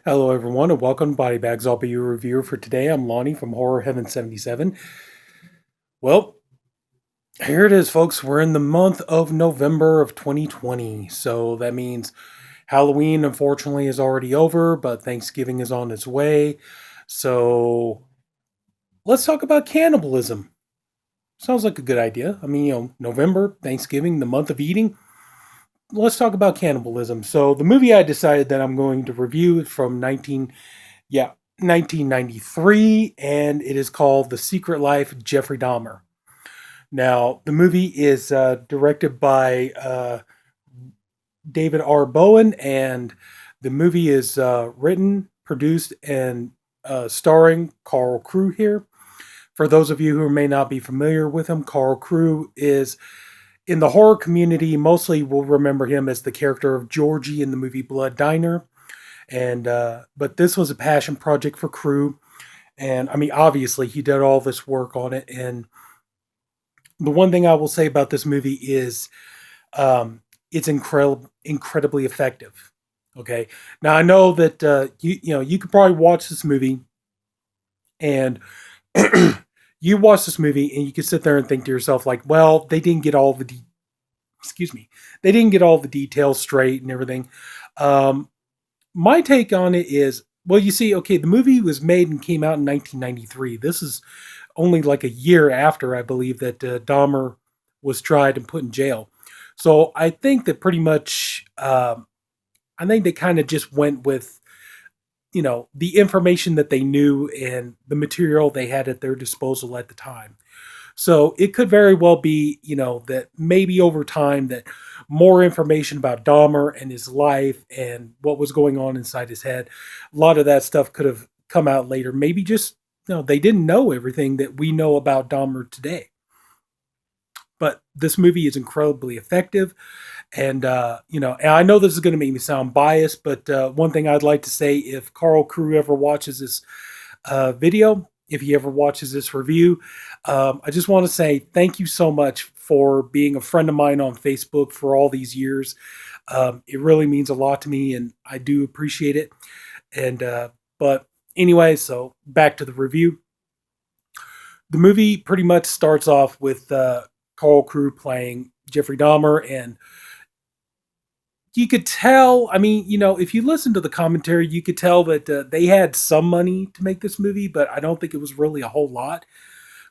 Hello, everyone, and welcome to Body Bags. I'll be your reviewer for today. I'm Lonnie from Horror Heaven77. Well, here it is, folks. We're in the month of November of 2020. So that means Halloween, unfortunately, is already over, but Thanksgiving is on its way. So let's talk about cannibalism. Sounds like a good idea. November, Thanksgiving, the month of eating. Let's talk about cannibalism. So the movie I decided that I'm going to review is from 1993, and it is called The Secret Life of Jeffrey Dahmer. Now, the movie is directed by David R. Bowen, and the movie is written, produced, and starring Carl Crew here. For those of you who may not be familiar with him, Carl Crew is in the horror community. Mostly will remember him as the character of Georgie in the movie Blood Diner. And but this was a passion project for Crew, and obviously he did all this work on it. And the one thing I will say about this movie is it's incredibly effective. Okay, now I know that you could probably watch this movie and you watch this movie and you could sit there and think to yourself like, well, they didn't get all the excuse me, they didn't get all the details straight and everything. Um, my take on it is, well, you see, okay, the movie was made and came out in 1993. This is only like a year after, I believe, that Dahmer was tried and put in jail. So I think that pretty much, I think they kind of just went with, the information that they knew and the material they had at their disposal at the time. So it could very well be, that maybe over time that more information about Dahmer and his life and what was going on inside his head, a lot of that stuff could have come out later. Maybe just, they didn't know everything that we know about Dahmer today. But this movie is incredibly effective. And, and I know this is going to make me sound biased, but one thing I'd like to say, if Carl Crew ever watches this video, if he ever watches this review, I just want to say thank you so much for being a friend of mine on Facebook for all these years. It really means a lot to me, and I do appreciate it. And but anyway, so back to the review. The movie pretty much starts off with Carl Crew playing Jeffrey Dahmer, and you could tell, if you listen to the commentary, you could tell that they had some money to make this movie, but I don't think it was really a whole lot.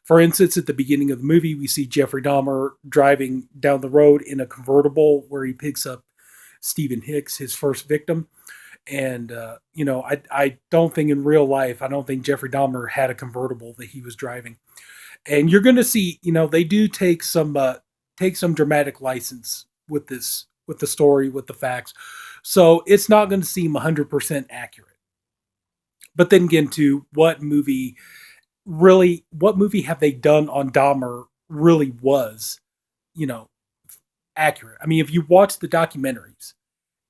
For instance, at the beginning of the movie, we see Jeffrey Dahmer driving down the road in a convertible where he picks up Stephen Hicks, his first victim. And, I don't think in real life, I don't think Jeffrey Dahmer had a convertible that he was driving. And you're going to see, they do take some dramatic license with this, with the story, with the facts. So it's not going to seem 100% accurate. But then again, to what movie have they done on Dahmer really was, you know, accurate? I mean, if you watch the documentaries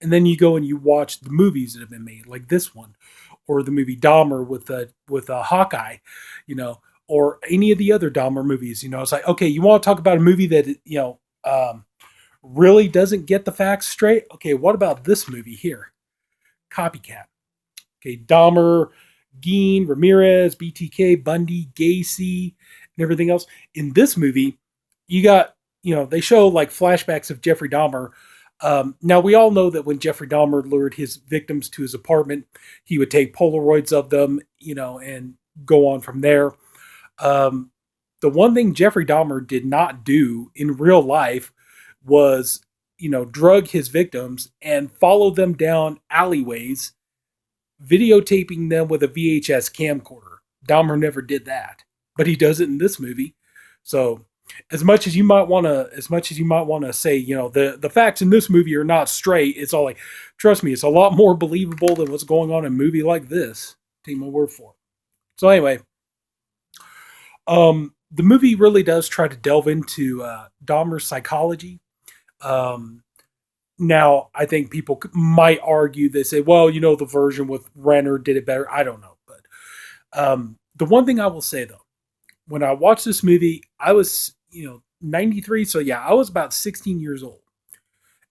and then you go and you watch the movies that have been made, like this one, or the movie Dahmer with a Hawkeye, or any of the other Dahmer movies, it's like, okay, you want to talk about a movie that really doesn't get the facts straight? Okay, what about this movie here? Copycat. Okay, Dahmer, Geen, Ramirez, BTK, Bundy, Gacy, and everything else. In this movie, you got, they show like flashbacks of Jeffrey Dahmer. Now, we all know that when Jeffrey Dahmer lured his victims to his apartment, he would take Polaroids of them, and go on from there. The one thing Jeffrey Dahmer did not do in real life was, drug his victims and follow them down alleyways, videotaping them with a VHS camcorder. Dahmer never did that, but he does it in this movie. So, as much as you might want to say, the facts in this movie are not straight, it's all like, trust me, it's a lot more believable than what's going on in a movie like this. Take my word for it. So anyway, the movie really does try to delve into Dahmer's psychology. Um, Now, I think people might argue, they say, well, the version with Renner did it better. I don't know. But the one thing I will say, though, when I watched this movie, I was, 93. So, yeah, I was about 16 years old.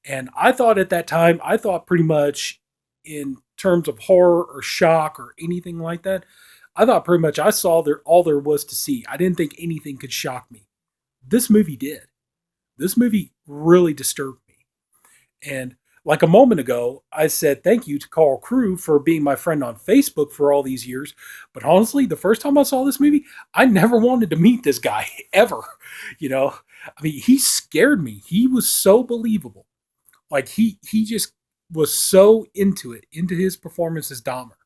And I thought at that time, pretty much in terms of horror or shock or anything like that, I thought pretty much I saw there all there was to see. I didn't think anything could shock me. This movie did. This movie really disturbed me. And like a moment ago, I said thank you to Carl Crew for being my friend on Facebook for all these years. But honestly, the first time I saw this movie, I never wanted to meet this guy ever. You know, I mean, he scared me. He was so believable. Like he just was so into it, into his performance as Dahmer.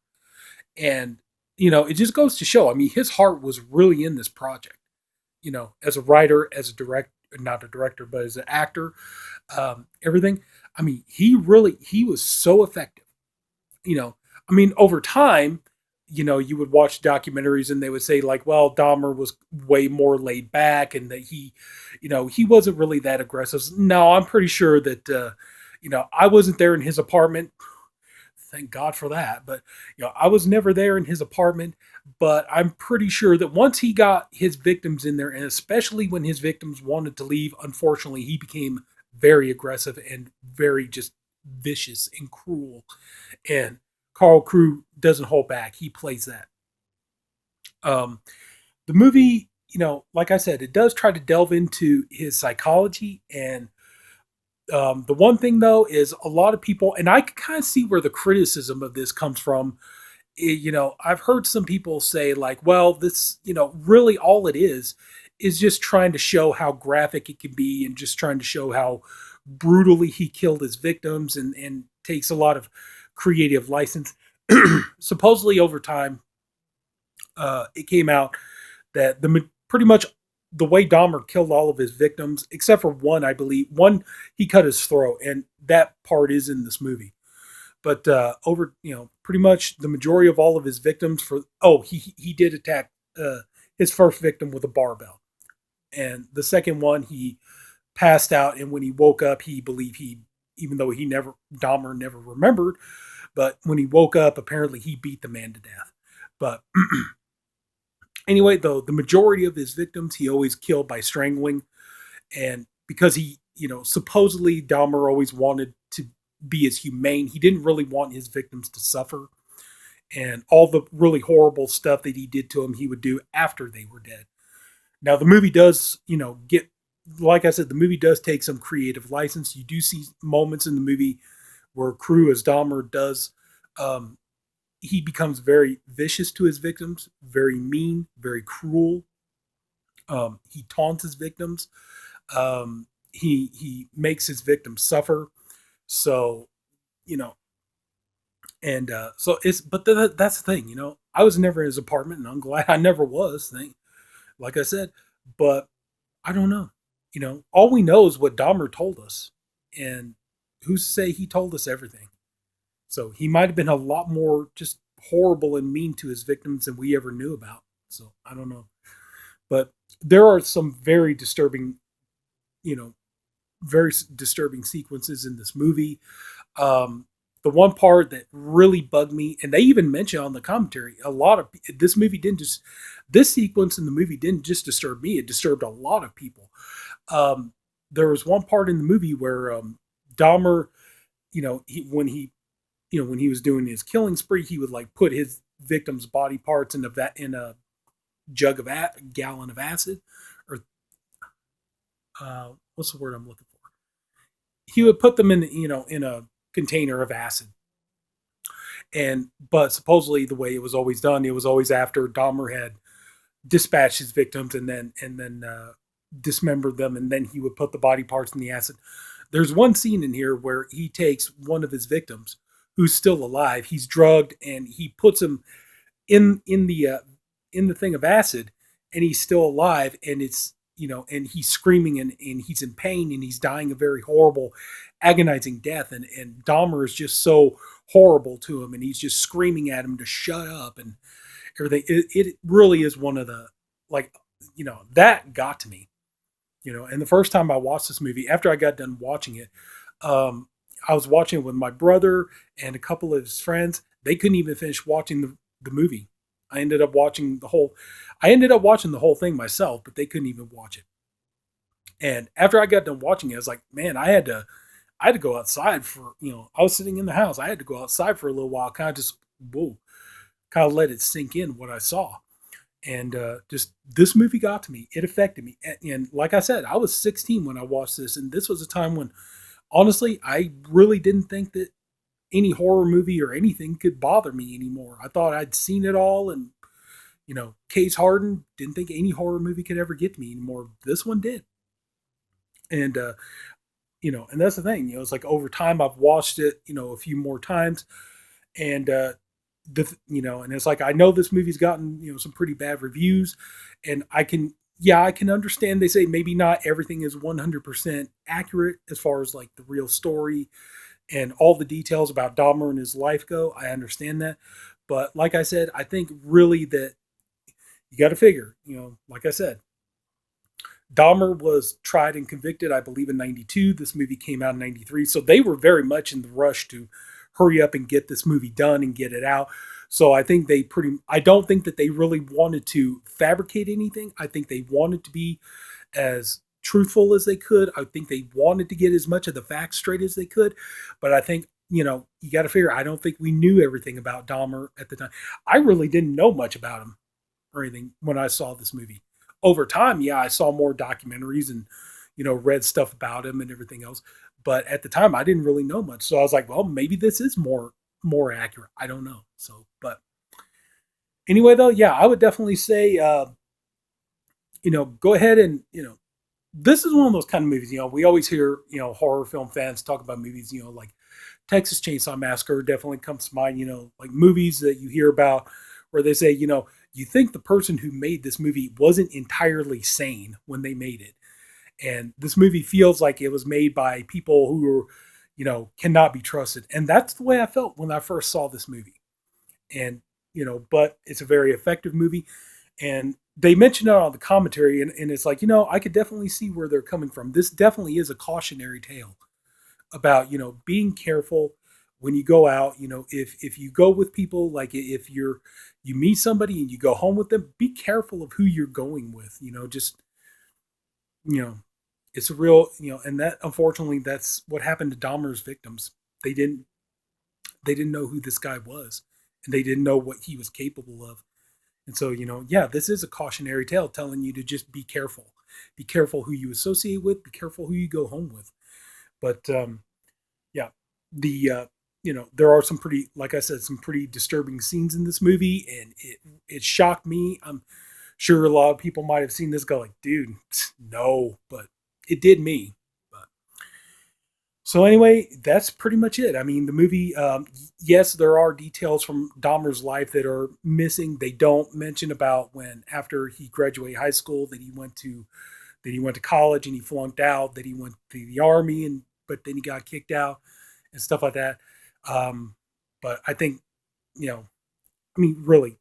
And it just goes to show. I mean, his heart was really in this project. As a writer, as a director, not a director, but as an actor, everything. I mean, he was so effective. I mean, over time, you would watch documentaries and they would say like, well, Dahmer was way more laid back and that he wasn't really that aggressive. No, I'm pretty sure that, I wasn't there in his apartment. Thank God for that. But, I was never there in his apartment, but I'm pretty sure that once he got his victims in there, and especially when his victims wanted to leave, unfortunately, he became very aggressive and very just vicious and cruel. And Carl Crew doesn't hold back. He plays that. Um, the movie, like I said, it does try to delve into his psychology. And the one thing, though, is a lot of people, and I can kind of see where the criticism of this comes from. I've heard some people say, like, well, this, really all it is just trying to show how graphic it can be and just trying to show how brutally he killed his victims and takes a lot of creative license. Supposedly over time, it came out that pretty much the way Dahmer killed all of his victims, except for one, I believe, one he cut his throat, and that part is in this movie. But over, pretty much the majority of all of his victims he did attack his first victim with a barbell, and the second one he passed out, and when he woke up, he believed even though Dahmer never remembered, but when he woke up, apparently he beat the man to death. But anyway, though, the majority of his victims he always killed by strangling, and because supposedly Dahmer always wanted to be as humane, he didn't really want his victims to suffer, and all the really horrible stuff that he did to them, he would do after they were dead. Now, the movie does, like I said, the movie does take some creative license. You do see moments in the movie where Crew as Dahmer does, he becomes very vicious to his victims, very mean, very cruel. He taunts his victims. He makes his victims suffer. So, and so that's the thing. I was never in his apartment, and I'm glad I never was. Like I said, but I don't know. All we know is what Dahmer told us, and who's to say he told us everything? So he might have been a lot more just horrible and mean to his victims than we ever knew about. So I don't know. But there are some very disturbing, very disturbing sequences in this movie. The one part that really bugged me, and they even mention on the commentary, a lot of this sequence in the movie didn't just disturb me, it disturbed a lot of people. There was one part in the movie where Dahmer, when he was doing his killing spree, he would like put his victims' body parts in a gallon of acid, or what's the word I'm looking for? He would put them in a container of acid. But supposedly the way it was always done, it was always after Dahmer had dispatched his victims and then dismembered them, and then he would put the body parts in the acid. There's one scene in here where he takes one of his victims who's still alive. He's drugged, and he puts him in the thing of acid, and he's still alive, and it's and he's screaming, and he's in pain, and he's dying a very horrible, agonizing death, and Dahmer is just so horrible to him, and he's just screaming at him to shut up and everything. It really is one of the, like, that got to me. And the first time I watched this movie, after I got done watching it, I was watching it with my brother and a couple of his friends. They couldn't even finish watching the movie. I ended up watching the whole thing myself, but they couldn't even watch it. And after I got done watching it, I was like, man, I I had to go outside for, I was sitting in the house. I had to go outside for a little while, kind of just, whoa, kind of let it sink in what I saw. And just this movie got to me. It affected me. And like I said, I was 16 when I watched this. And this was a time when, honestly, I really didn't think that any horror movie or anything could bother me anymore. I thought I'd seen it all. And, Case Harden didn't think any horror movie could ever get to me anymore. This one did. And, and that's the thing, it's like over time I've watched it, a few more times. And, and it's like I know this movie's gotten some pretty bad reviews, and I can understand they say maybe not everything is 100% accurate as far as like the real story and all the details about Dahmer and his life go. I understand that, but like I said, I think really that you got to figure, like I said, Dahmer was tried and convicted, I believe, in 92. This movie came out in 93. So they were very much in the rush to hurry up and get this movie done and get it out. So I don't think that they really wanted to fabricate anything. I think they wanted to be as truthful as they could. I think they wanted to get as much of the facts straight as they could. But I think, you got to figure, I don't think we knew everything about Dahmer at the time. I really didn't know much about him or anything when I saw this movie. Over time, yeah, I saw more documentaries and, read stuff about him and everything else. But at the time, I didn't really know much. So I was like, well, maybe this is more accurate. I don't know. So, but anyway, though, yeah, I would definitely say, go ahead and, this is one of those kind of movies, we always hear, horror film fans talk about movies, like Texas Chainsaw Massacre definitely comes to mind, like movies that you hear about where they say, you think the person who made this movie wasn't entirely sane when they made it. And this movie feels like it was made by people who are, cannot be trusted. And that's the way I felt when I first saw this movie. And, but it's a very effective movie. And they mention it on the commentary, and it's like, I could definitely see where they're coming from. This definitely is a cautionary tale about, being careful when you go out. If you go with people, like if you meet somebody and you go home with them, be careful of who you're going with. Just, you know it's a real, and that, unfortunately, that's what happened to Dahmer's victims. They didn't know who this guy was, and they didn't know what he was capable of. And so, yeah, this is a cautionary tale telling you to just be careful. Be careful who you associate with, be careful who you go home with. But yeah, the there are some pretty, like I said, some pretty disturbing scenes in this movie, and it shocked me. I'm sure a lot of people might have seen this, go like, dude, no, but it did me. But so anyway, that's pretty much it. I mean, the movie, yes, there are details from Dahmer's life that are missing. They don't mention about when, after he graduated high school, that he went to college and he flunked out, that he went to the army, and but then he got kicked out and stuff like that. But I think, I mean, really,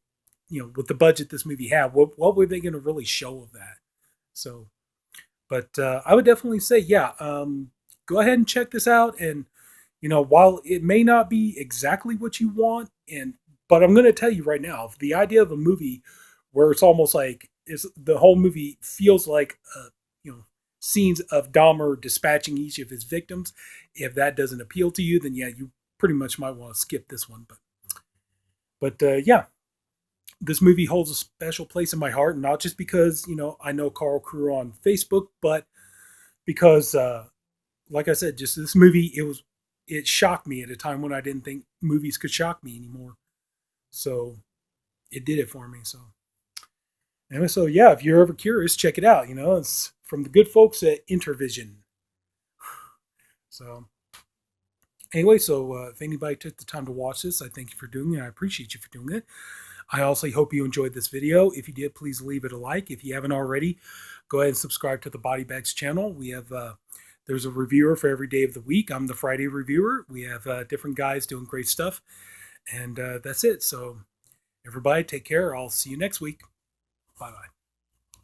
with the budget this movie had, what were they going to really show of that? So, but I would definitely say, yeah, go ahead and check this out. And while it may not be exactly what you want, but I'm going to tell you right now, the idea of a movie where it's almost like the whole movie feels like scenes of Dahmer dispatching each of his victims. If that doesn't appeal to you, then yeah, you pretty much might want to skip this one. But yeah, this movie holds a special place in my heart, not just because I know Carl Crew on Facebook, but because like I said, just this movie, it shocked me at a time when I didn't think movies could shock me anymore. So it did it for me. So anyway, so yeah, if you're ever curious, check it out. It's from the good folks at Intervision. So anyway, so if anybody took the time to watch this, I thank you for doing it. I appreciate you for doing it. I also hope you enjoyed this video. If you did, please leave it a like. If you haven't already, go ahead and subscribe to the Body Bags channel. We have there's a reviewer for every day of the week. I'm the Friday reviewer. We have different guys doing great stuff, and that's it. So everybody, take care. I'll see you next week. Bye bye.